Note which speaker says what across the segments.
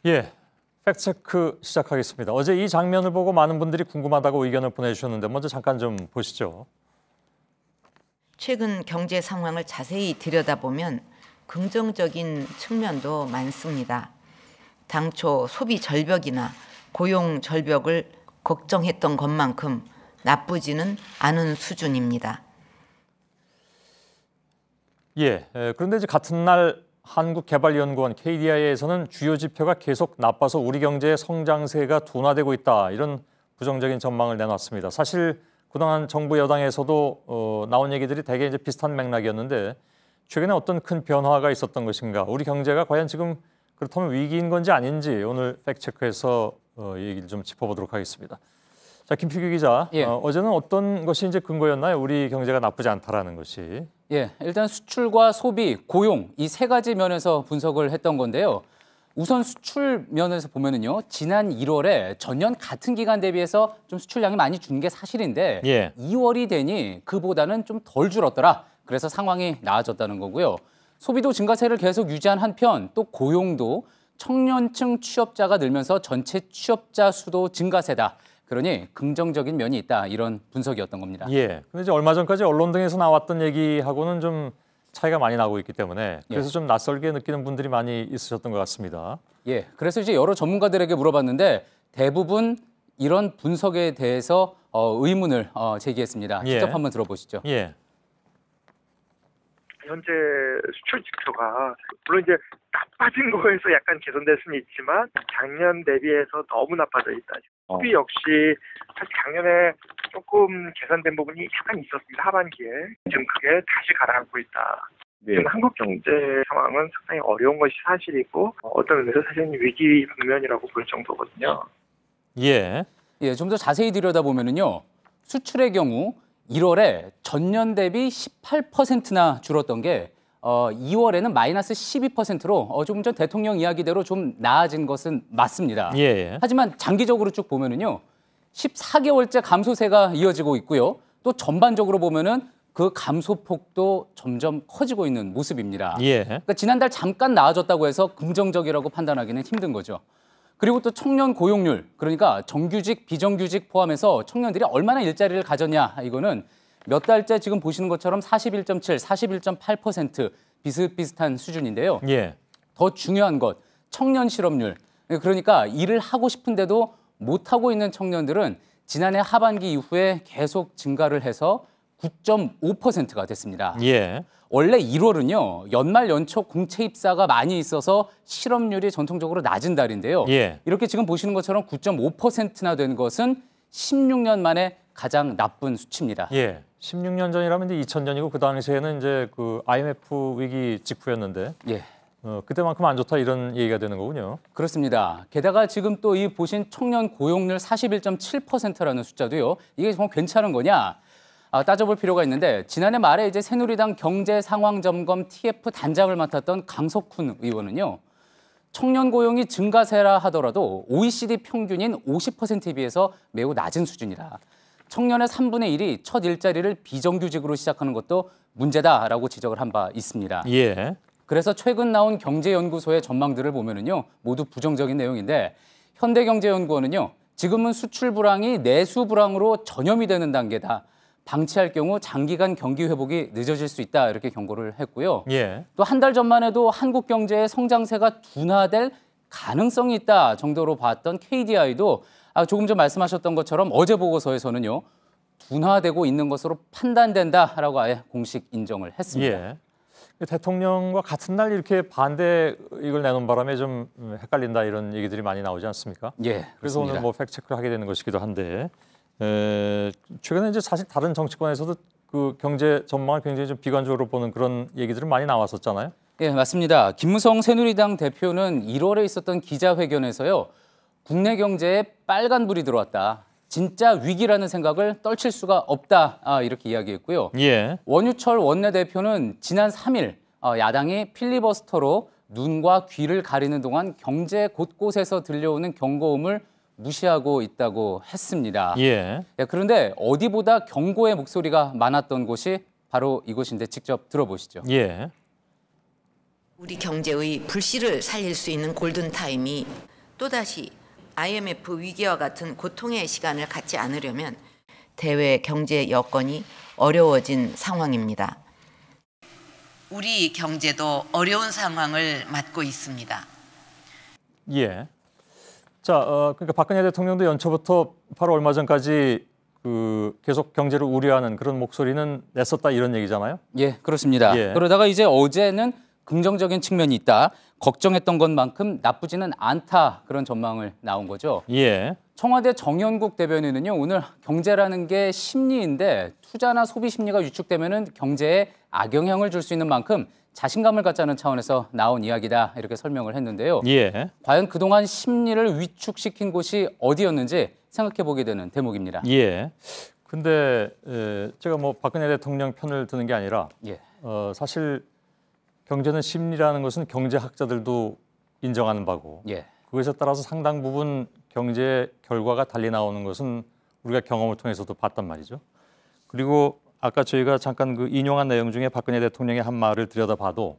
Speaker 1: 예, 팩트체크 시작하겠습니다. 어제 이 장면을 보고 많은 분들이 궁금하다고 의견을 보내주셨는데 먼저 잠깐 좀 보시죠.
Speaker 2: 최근 경제 상황을 자세히 들여다보면 긍정적인 측면도 많습니다. 당초 소비 절벽이나 고용 절벽을 걱정했던 것만큼 나쁘지는 않은 수준입니다.
Speaker 1: 예, 그런데 이제 같은 날 한국개발연구원 KDI에서는 주요 지표가 계속 나빠서 우리 경제의 성장세가 둔화되고 있다, 이런 부정적인 전망을 내놨습니다. 사실 그동안 정부 여당에서도 나온 얘기들이 대개 이제 비슷한 맥락이었는데 최근에 어떤 큰 변화가 있었던 것인가, 우리 경제가 과연 지금 그렇다면 위기인 건지 아닌지 오늘 팩트체크에서 얘기를 좀 짚어보도록 하겠습니다. 자, 김필규 기자,
Speaker 3: 예.
Speaker 1: 어제는 어떤 것이 이제 근거였나요? 우리 경제가 나쁘지 않다라는 것이.
Speaker 3: 예, 일단 수출과 소비, 고용 이 세 가지 면에서 분석을 했던 건데요. 우선 수출 면에서 보면은요, 지난 1월에 전년 같은 기간 대비해서 좀 수출량이 많이 준 게 사실인데
Speaker 1: 예.
Speaker 3: 2월이 되니 그보다는 좀 덜 줄었더라. 그래서 상황이 나아졌다는 거고요. 소비도 증가세를 계속 유지한 한편 또 고용도 청년층 취업자가 늘면서 전체 취업자 수도 증가세다. 그러니 긍정적인 면이 있다, 이런 분석이었던 겁니다.
Speaker 1: 예. 근데 이제 얼마 전까지 언론 등에서 나왔던 얘기하고는 좀 차이가 많이 나고 있기 때문에 그래서 좀 낯설게 느끼는 분들이 많이 있으셨던 것 같습니다.
Speaker 3: 예, 그래서 이제 여러 전문가들에게 물어봤는데 대부분 이런 분석에 대해서 의문을 제기했습니다.
Speaker 1: 예.
Speaker 3: 직접 한번 들어보시죠.
Speaker 1: 예.
Speaker 4: 현재 수출 지표가 물론 이제 나빠진 거에서 약간 개선될 수는 있지만 작년 대비해서 너무 나빠져 있다. 소비 역시 사실 작년에 조금 개선된 부분이 약간 있었습니다. 하반기에. 지금 그게 다시 가라앉고 있다.
Speaker 5: 네.
Speaker 4: 지금 한국 경제 상황은 상당히 어려운 것이 사실이고 어떤 의미에서 사실은 위기 국면이라고 볼 정도거든요.
Speaker 1: 예.
Speaker 3: 예, 좀 더 자세히 들여다보면은요, 수출의 경우 1월에 전년 대비 18%나 줄었던 게 2월에는 마이너스 12%로 조금 전 대통령 이야기대로 좀 나아진 것은 맞습니다.
Speaker 1: 예.
Speaker 3: 하지만 장기적으로 쭉 보면은요, 14개월째 감소세가 이어지고 있고요. 또 전반적으로 보면은 그 감소폭도 점점 커지고 있는 모습입니다.
Speaker 1: 예.
Speaker 3: 그러니까 지난달 잠깐 나아졌다고 해서 긍정적이라고 판단하기는 힘든 거죠. 그리고 또 청년 고용률, 그러니까 정규직, 비정규직 포함해서 청년들이 얼마나 일자리를 가졌냐, 이거는 몇 달째 지금 보시는 것처럼 41.7, 41.8% 비슷비슷한 수준인데요.
Speaker 1: 예.
Speaker 3: 더 중요한 것, 청년 실업률. 그러니까 일을 하고 싶은데도 못하고 있는 청년들은 지난해 하반기 이후에 계속 증가를 해서 9.5%가 됐습니다.
Speaker 1: 예.
Speaker 3: 원래 1월은요, 연말 연초 공채 입사가 많이 있어서 실업률이 전통적으로 낮은 달인데요.
Speaker 1: 예.
Speaker 3: 이렇게 지금 보시는 것처럼 9.5%나 된 것은 16년 만에 가장 나쁜 수치입니다.
Speaker 1: 예. 16년 전이라면 이제 2000년이고 그 당시에는 이제 그 IMF 위기 직후였는데
Speaker 3: 예.
Speaker 1: 그때만큼 안 좋다, 이런 얘기가 되는 거군요.
Speaker 3: 그렇습니다. 게다가 지금 또 이 보신 청년 고용률 41.7%라는 숫자도요, 이게 정말 괜찮은 거냐? 따져볼 필요가 있는데 지난해 말에 이제 새누리당 경제상황점검 TF 단장을 맡았던 강석훈 의원은요, 청년 고용이 증가세라 하더라도 OECD 평균인 50%에 비해서 매우 낮은 수준이라 청년의 3분의 1이 첫 일자리를 비정규직으로 시작하는 것도 문제다라고 지적을 한 바 있습니다.
Speaker 1: 예.
Speaker 3: 그래서 최근 나온 경제연구소의 전망들을 보면은요, 모두 부정적인 내용인데 현대경제연구원은요, 지금은 수출 불황이 내수 불황으로 전염이 되는 단계다. 방치할 경우 장기간 경기 회복이 늦어질 수 있다, 이렇게 경고를 했고요.
Speaker 1: 예.
Speaker 3: 또 한 달 전만 해도 한국 경제의 성장세가 둔화될 가능성이 있다 정도로 봤던 KDI도 조금 전 말씀하셨던 것처럼 어제 보고서에서는요, 둔화되고 있는 것으로 판단된다라고 아예 공식 인정을 했습니다.
Speaker 1: 예. 대통령과 같은 날 이렇게 반대 이걸 내놓은 바람에 좀 헷갈린다, 이런 얘기들이 많이 나오지 않습니까?
Speaker 3: 예,
Speaker 1: 그래서
Speaker 3: 그렇습니다.
Speaker 1: 오늘 뭐 팩트체크를 하게 되는 것이기도 한데 최근에 이제 사실 다른 정치권에서도 그 경제 전망을 굉장히 좀 비관적으로 보는 그런 얘기들은 많이 나왔었잖아요.
Speaker 3: 예, 맞습니다. 김무성 새누리당 대표는 1월에 있었던 기자회견에서요, 국내 경제에 빨간불이 들어왔다. 진짜 위기라는 생각을 떨칠 수가 없다. 이렇게 이야기했고요.
Speaker 1: 예.
Speaker 3: 원유철 원내대표는 지난 3일 야당이 필리버스터로 눈과 귀를 가리는 동안 경제 곳곳에서 들려오는 경고음을 무시하고 있다고 했습니다.
Speaker 1: 예.
Speaker 3: 그런데 어디보다 경고의 목소리가 많았던 곳이 바로 이곳인데 직접 들어보시죠.
Speaker 1: 예.
Speaker 2: 우리 경제의 불씨를 살릴 수 있는 골든타임이 또다시 IMF 위기와 같은 고통의 시간을 갖지 않으려면 대외 경제 여건이 어려워진 상황입니다. 우리 경제도 어려운 상황을 맞고 있습니다.
Speaker 1: 예. 자, 그러니까 박근혜 대통령도 연초부터 바로 얼마 전까지 계속 경제를 우려하는 그런 목소리는 냈었다 이런 얘기잖아요.
Speaker 3: 예, 그렇습니다.
Speaker 1: 예.
Speaker 3: 그러다가 이제 어제는 긍정적인 측면이 있다. 걱정했던 것만큼 나쁘지는 않다. 그런 전망을 나온 거죠.
Speaker 1: 예.
Speaker 3: 청와대 정연국 대변인은요. 오늘 경제라는 게 심리인데 투자나 소비 심리가 위축되면은 경제에 악영향을 줄 수 있는 만큼 자신감을 갖자는 차원에서 나온 이야기다. 이렇게 설명을 했는데요.
Speaker 1: 예.
Speaker 3: 과연 그동안 심리를 위축시킨 곳이 어디였는지 생각해 보게 되는 대목입니다.
Speaker 1: 예. 근데 제가 뭐 박근혜 대통령 편을 드는 게 아니라
Speaker 3: 예.
Speaker 1: 사실 경제는 심리라는 것은 경제학자들도 인정하는 바고
Speaker 3: 예.
Speaker 1: 그것에 따라서 상당 부분 경제 결과가 달리 나오는 것은 우리가 경험을 통해서도 봤단 말이죠. 그리고 아까 저희가 잠깐 인용한 내용 중에 박근혜 대통령의 한 말을 들여다봐도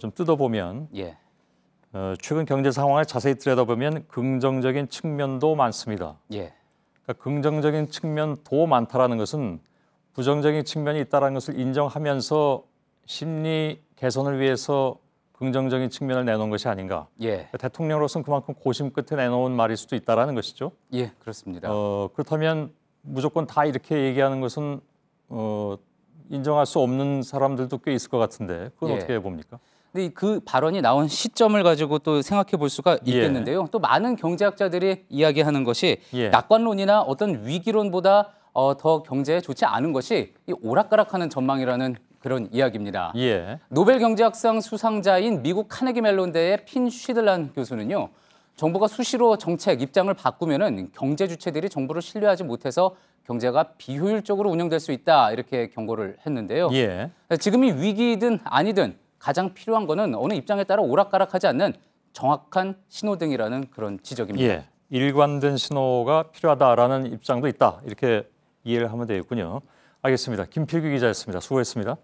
Speaker 1: 좀 뜯어보면
Speaker 3: 예.
Speaker 1: 최근 경제 상황을 자세히 들여다보면 긍정적인 측면도 많습니다.
Speaker 3: 예.
Speaker 1: 그러니까 긍정적인 측면도 많다라는 것은 부정적인 측면이 있다는 것을 인정하면서 심리 개선을 위해서 긍정적인 측면을 내놓은 것이 아닌가.
Speaker 3: 예.
Speaker 1: 그러니까 대통령으로서는 그만큼 고심 끝에 내놓은 말일 수도 있다라는 것이죠.
Speaker 3: 예, 그렇습니다.
Speaker 1: 그렇다면 무조건 다 이렇게 얘기하는 것은 인정할 수 없는 사람들도 꽤 있을 것 같은데 그건
Speaker 3: 예.
Speaker 1: 어떻게 봅니까?
Speaker 3: 근데 그 발언이 나온 시점을 가지고 또 생각해 볼 수가 있겠는데요. 또 많은 경제학자들이 이야기하는 것이
Speaker 1: 예.
Speaker 3: 낙관론이나 어떤 위기론보다 더 경제에 좋지 않은 것이 이 오락가락하는 전망이라는 그런 이야기입니다.
Speaker 1: 예.
Speaker 3: 노벨 경제학상 수상자인 미국 카네기 멜론대의 핀 쉬들란 교수는요. 정부가 수시로 정책 입장을 바꾸면은 경제 주체들이 정부를 신뢰하지 못해서 경제가 비효율적으로 운영될 수 있다 이렇게 경고를 했는데요.
Speaker 1: 예.
Speaker 3: 지금이 위기이든 아니든 가장 필요한 거는 어느 입장에 따라 오락가락하지 않는 정확한 신호등이라는 그런 지적입니다.
Speaker 1: 예. 일관된 신호가 필요하다라는 입장도 있다. 이렇게 이해를 하면 되겠군요. 알겠습니다. 김필규 기자였습니다. 수고했습니다.